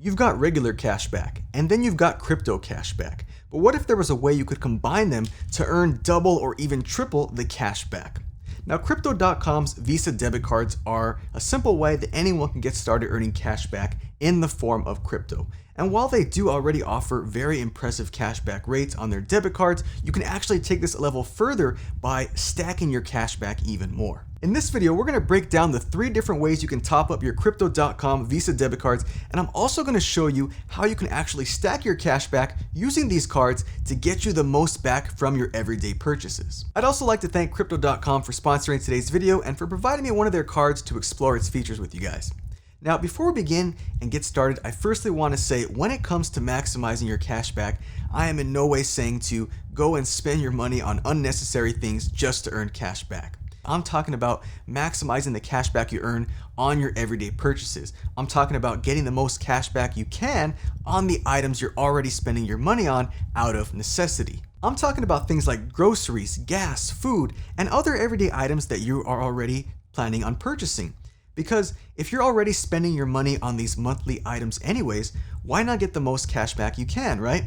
You've got regular cashback, and then you've got crypto cashback. But what if there was a way you could combine them to earn double or even triple the cashback? Now, Crypto.com's Visa debit cards are a simple way that anyone can get started earning cashback in the form of crypto. And while they do already offer very impressive cashback rates on their debit cards, you can actually take this a level further by stacking your cashback even more. In this video, we're going to break down the 3 different ways you can top up your Crypto.com Visa debit cards, and I'm also going to show you how you can actually stack your cashback using these cards to get you the most back from your everyday purchases. I'd also like to thank Crypto.com for sponsoring today's video and for providing me one of their cards to explore its features with you guys. Now, before we begin and get started, I firstly want to say when it comes to maximizing your cashback, I am in no way saying to go and spend your money on unnecessary things just to earn cash back. I'm talking about maximizing the cashback you earn on your everyday purchases. I'm talking about getting the most cashback you can on the items you're already spending your money on out of necessity. I'm talking about things like groceries, gas, food, and other everyday items that you are already planning on purchasing. Because if you're already spending your money on these monthly items anyways, why not get the most cash back you can, right?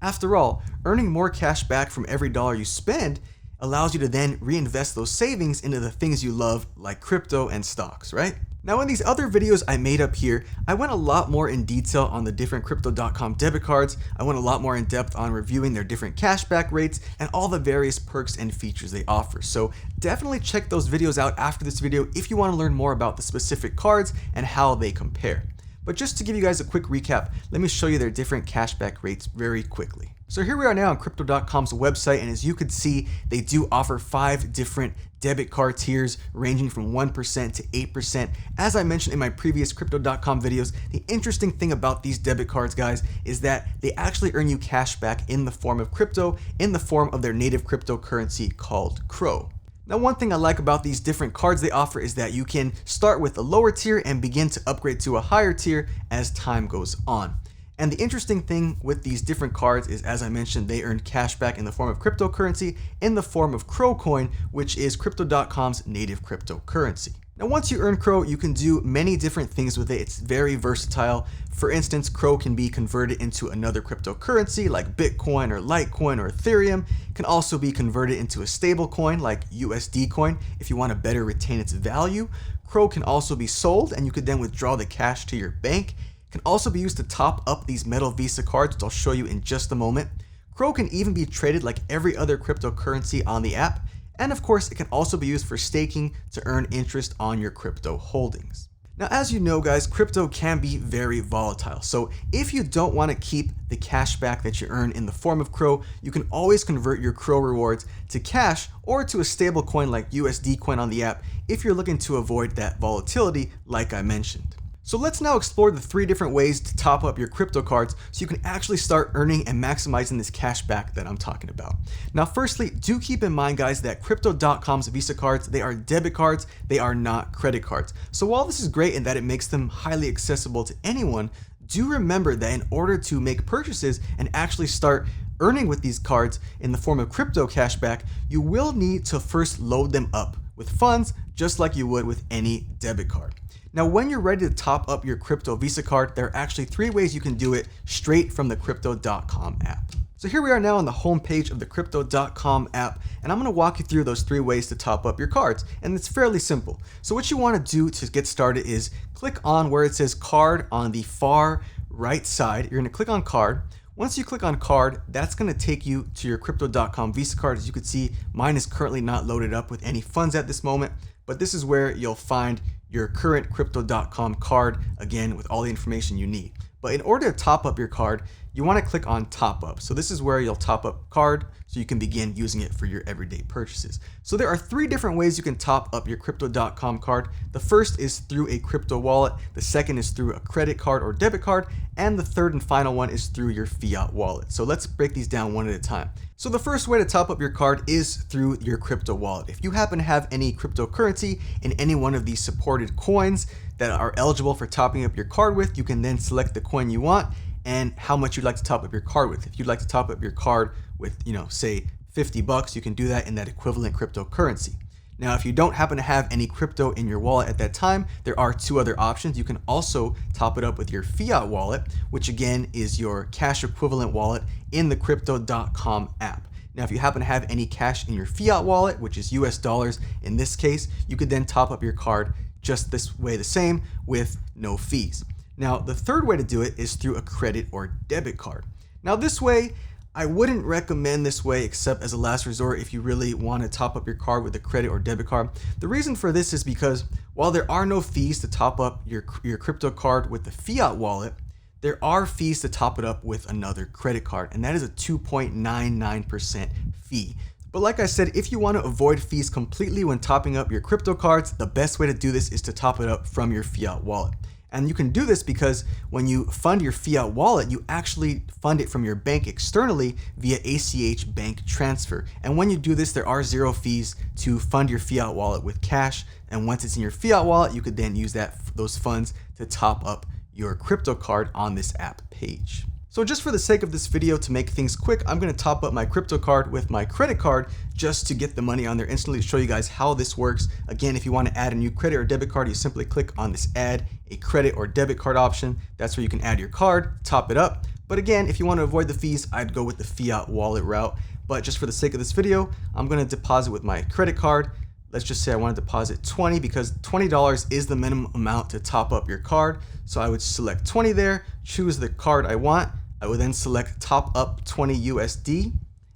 After all, earning more cash back from every dollar you spend allows you to then reinvest those savings into the things you love, like crypto and stocks, right? Now, in these other videos I made up here, I went a lot more in detail on the different Crypto.com debit cards. I went a lot more in depth on reviewing their different cashback rates and all the various perks and features they offer. So definitely check those videos out after this video if you want to learn more about the specific cards and how they compare. But just to give you guys a quick recap, let me show you their different cashback rates very quickly. So here we are now on Crypto.com's website, and as you can see, they do offer 5 different debit card tiers ranging from 1% to 8%. As I mentioned in my previous Crypto.com videos, the interesting thing about these debit cards, guys, is that they actually earn you cash back in the form of crypto, in the form of their native cryptocurrency called CRO. Now, one thing I like about these different cards they offer is that you can start with a lower tier and begin to upgrade to a higher tier as time goes on. And the interesting thing with these different cards is, as I mentioned, they earn cash back in the form of cryptocurrency in the form of CRO Coin, which is Crypto.com's native cryptocurrency. Now, once you earn CRO, you can do many different things with it. It's very versatile. For instance, CRO can be converted into another cryptocurrency like Bitcoin or Litecoin or Ethereum. It can also be converted into a stable coin like USD coin if you want to better retain its value. CRO can also be sold, and you could then withdraw the cash to your bank. Can also be used to top up these metal Visa cards, which I'll show you in just a moment. CRO can even be traded like every other cryptocurrency on the app. And of course, it can also be used for staking to earn interest on your crypto holdings. Now, as you know, guys, crypto can be very volatile. So if you don't want to keep the cash back that you earn in the form of CRO, you can always convert your CRO rewards to cash or to a stable coin like USD coin on the app if you're looking to avoid that volatility like I mentioned. So let's now explore the 3 different ways to top up your crypto cards so you can actually start earning and maximizing this cash back that I'm talking about. Now, firstly, do keep in mind, guys, that Crypto.com's Visa cards, they are debit cards, they are not credit cards. So while this is great in that it makes them highly accessible to anyone, do remember that in order to make purchases and actually start earning with these cards in the form of crypto cashback, you will need to first load them up with funds just like you would with any debit card. Now, when you're ready to top up your crypto Visa card, there are actually 3 ways you can do it straight from the Crypto.com app. So here we are now on the home page of the Crypto.com app, and I'm going to walk you through those 3 ways to top up your cards, and it's fairly simple. So what you want to do to get started is click on where it says card on the far right side. You're going to click on card. Once you click on card, that's going to take you to your Crypto.com Visa card. As you can see, mine is currently not loaded up with any funds at this moment, but this is where you'll find your current Crypto.com card, again, with all the information you need. But in order to top up your card, you want to click on top up. So this is where you'll top up card so you can begin using it for your everyday purchases. So there are 3 different ways you can top up your Crypto.com card. The first is through a crypto wallet. The second is through a credit card or debit card. And the third and final one is through your fiat wallet. So let's break these down one at a time. So the first way to top up your card is through your crypto wallet. If you happen to have any cryptocurrency in any one of these supported coins that are eligible for topping up your card with, you can then select the coin you want and how much you'd like to top up your card with. If you'd like to top up your card with, say $50, you can do that in that equivalent cryptocurrency. Now, if you don't happen to have any crypto in your wallet at that time, there are two other options. You can also top it up with your fiat wallet, which again is your cash equivalent wallet in the Crypto.com app. Now, if you happen to have any cash in your fiat wallet, which is US dollars in this case, you could then top up your card just this way the same with no fees. Now, the third way to do it is through a credit or debit card. Now, this way, I wouldn't recommend this way except as a last resort if you really want to top up your card with a credit or debit card. The reason for this is because while there are no fees to top up your crypto card with the fiat wallet, there are fees to top it up with another credit card, and that is a 2.99% fee. But like I said, if you want to avoid fees completely when topping up your crypto cards, the best way to do this is to top it up from your fiat wallet. And you can do this because when you fund your fiat wallet, you actually fund it from your bank externally via ACH bank transfer. And when you do this, there are zero fees to fund your fiat wallet with cash. And once it's in your fiat wallet, you could then use those funds to top up your crypto card on this app page. So just for the sake of this video, to make things quick, I'm going to top up my crypto card with my credit card just to get the money on there instantly to show you guys how this works. Again, if you want to add a new credit or debit card, you simply click on this add a credit or debit card option. That's where you can add your card, top it up. But again, if you want to avoid the fees, I'd go with the fiat wallet route. But just for the sake of this video, I'm going to deposit with my credit card. Let's just say I want to deposit 20 because $20 is the minimum amount to top up your card. So I would select 20 there, choose the card I want. I would then select top up 20 USD.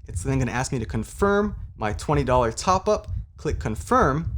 It's then going to ask me to confirm my $20 top up. Click confirm.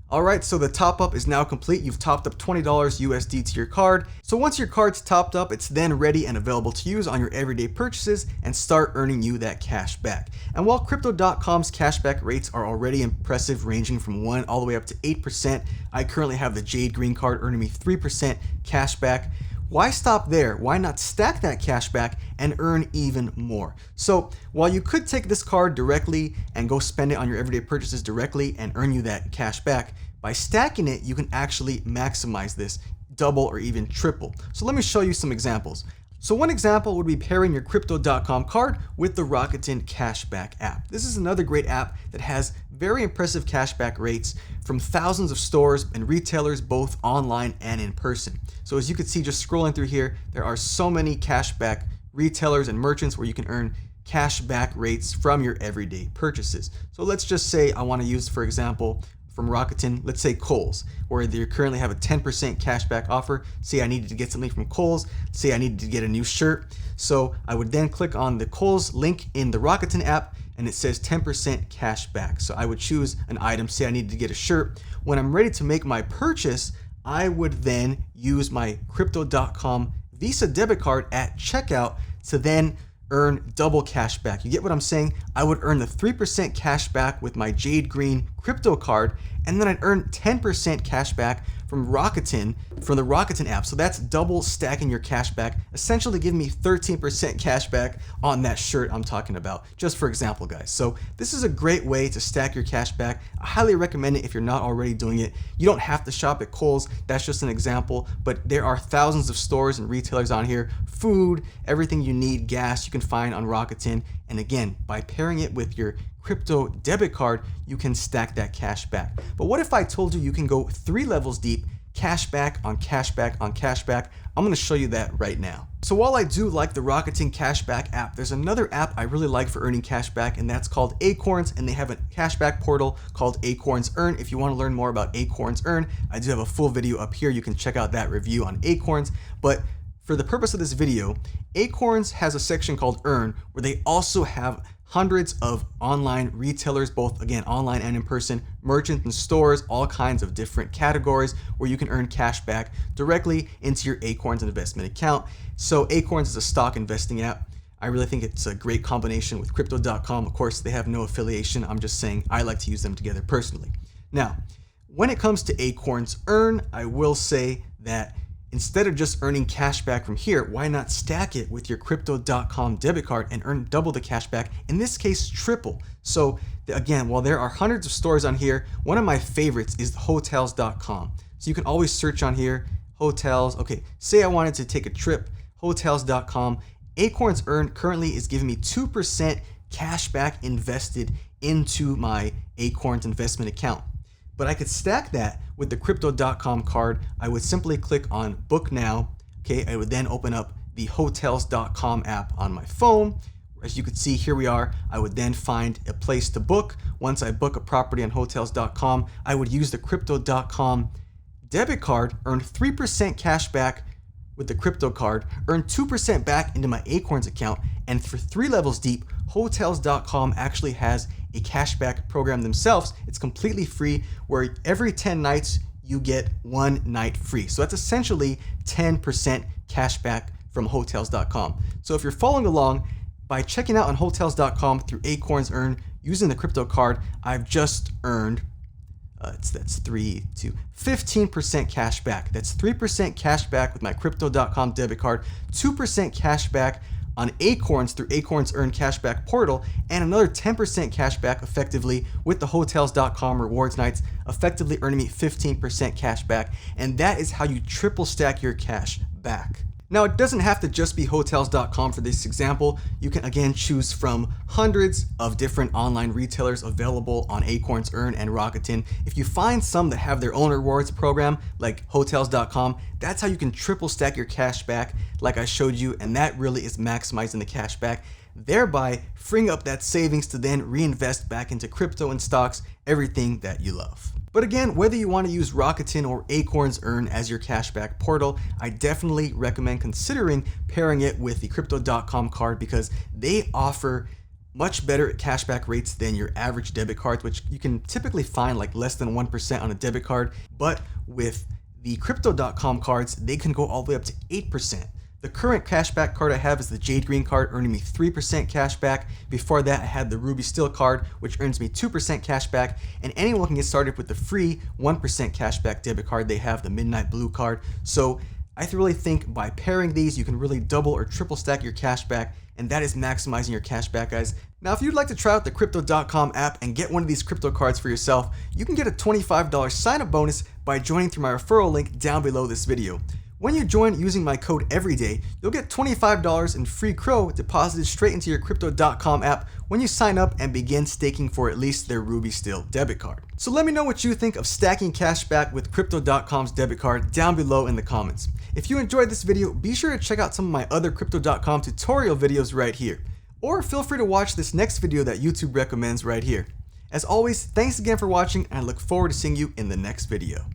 All right, so the top up is now complete. You've topped up $20 USD to your card. So once your card's topped up, it's then ready and available to use on your everyday purchases and start earning you that cash back. And while Crypto.com's cashback rates are already impressive, ranging from 1 all the way up to 8%, I currently have the Jade Green card earning me 3% cash back. Why stop there? Why not stack that cash back and earn even more? So while you could take this card directly and go spend it on your everyday purchases directly and earn you that cash back, by stacking it, you can actually maximize this, double or even triple. So let me show you some examples. So one example would be pairing your Crypto.com card with the Rakuten Cashback app. This is another great app that has very impressive cashback rates from thousands of stores and retailers, both online and in person. So as you can see, just scrolling through here, there are so many cashback retailers and merchants where you can earn cashback rates from your everyday purchases. So let's just say I want to use, for example, from Rakuten, let's say Kohl's, where they currently have a 10% cashback offer. Say I needed to get something from Kohl's, say I needed to get a new shirt. So I would then click on the Kohl's link in the Rakuten app and it says 10% cashback. So I would choose an item, say I needed to get a shirt. When I'm ready to make my purchase, I would then use my Crypto.com Visa debit card at checkout to then earn double cash back. You get what I'm saying? I would earn the 3% cash back with my Jade Green crypto card, and then I'd earn 10% cash back from the Rakuten app. So that's double stacking your cash back, essentially giving me 13% cash back on that shirt I'm talking about, just for example, guys. So this is a great way to stack your cash back. I highly recommend it if you're not already doing it. You don't have to shop at Kohl's. That's just an example, but there are thousands of stores and retailers on here. Food, everything you need, gas, you can find on Rakuten. And again, by pairing it with your crypto debit card, you can stack that cash back. But what if I told you can go 3 levels deep, cash back on cash back on cash back? I'm going to show you that right now. So while I do like the Rakuten Cashback app, there's another app I really like for earning cash back, and that's called Acorns, and they have a cashback portal called Acorns Earn. If you want to learn more about Acorns Earn, I do have a full video up here. You can check out that review on Acorns. But for the purpose of this video, Acorns has a section called Earn, where they also have hundreds of online retailers, both again online and in person, merchants and stores, all kinds of different categories where you can earn cash back directly into your Acorns investment account. So Acorns is a stock investing app. I really think it's a great combination with Crypto.com. Of course, they have no affiliation. I'm just saying I like to use them together personally. Now, when it comes to Acorns Earn, I will say that instead of just earning cash back from here, why not stack it with your Crypto.com debit card and earn double the cash back? In this case, triple. So again, while there are hundreds of stores on here, one of my favorites is hotels.com. So you can always search on here, hotels. Okay, say I wanted to take a trip, hotels.com. Acorns Earn currently is giving me 2% cash back invested into my Acorns investment account. But I could stack that with the Crypto.com card. I would simply click on Book Now. Okay, I would then open up the Hotels.com app on my phone. As you can see, here we are. I would then find a place to book. Once I book a property on Hotels.com, I would use the Crypto.com debit card, earn 3% cash back with the crypto card, earn 2% back into my Acorns account, and for 3 levels deep, Hotels.com actually has a cashback program themselves. It's completely free, where every 10 nights you get 1 night free. So that's essentially 10% cashback from Hotels.com. So if you're following along, by checking out on Hotels.com through Acorns Earn using the crypto card, I've just earned 15% cash back. That's 3% cash back with my Crypto.com debit card, 2% cash back on Acorns through Acorns Earn Cashback Portal, and another 10% cash back effectively with the Hotels.com rewards nights, effectively earning me 15% cash back. And that is how you triple stack your cash back. Now, it doesn't have to just be Hotels.com for this example. You can again choose from hundreds of different online retailers available on Acorns Earn and Rakuten. If you find some that have their own rewards program like Hotels.com, that's how you can triple stack your cash back like I showed you, and that really is maximizing the cash back, thereby freeing up that savings to then reinvest back into crypto and stocks, everything that you love. But again, whether you want to use Rakuten or Acorns Earn as your cashback portal, I definitely recommend considering pairing it with the Crypto.com card, because they offer much better cashback rates than your average debit cards, which you can typically find like less than 1% on a debit card. But with the Crypto.com cards, they can go all the way up to 8%. The current cashback card I have is the Jade Green card, earning me 3% cash back. Before that, I had the Ruby Steel card, which earns me 2% cash back. And anyone can get started with the free 1% cashback debit card. They have the Midnight Blue card. So I really think by pairing these, you can really double or triple stack your cash back, and that is maximizing your cash back, guys. Now, if you'd like to try out the Crypto.com app and get one of these crypto cards for yourself, you can get a $25 sign-up bonus by joining through my referral link down below this video. When you join using my code EVERYDAY, you'll get $25 in free CRO deposited straight into your Crypto.com app when you sign up and begin staking for at least their Ruby Steel debit card. So let me know what you think of stacking cash back with Crypto.com's debit card down below in the comments. If you enjoyed this video, be sure to check out some of my other Crypto.com tutorial videos right here. Or feel free to watch this next video that YouTube recommends right here. As always, thanks again for watching, and I look forward to seeing you in the next video.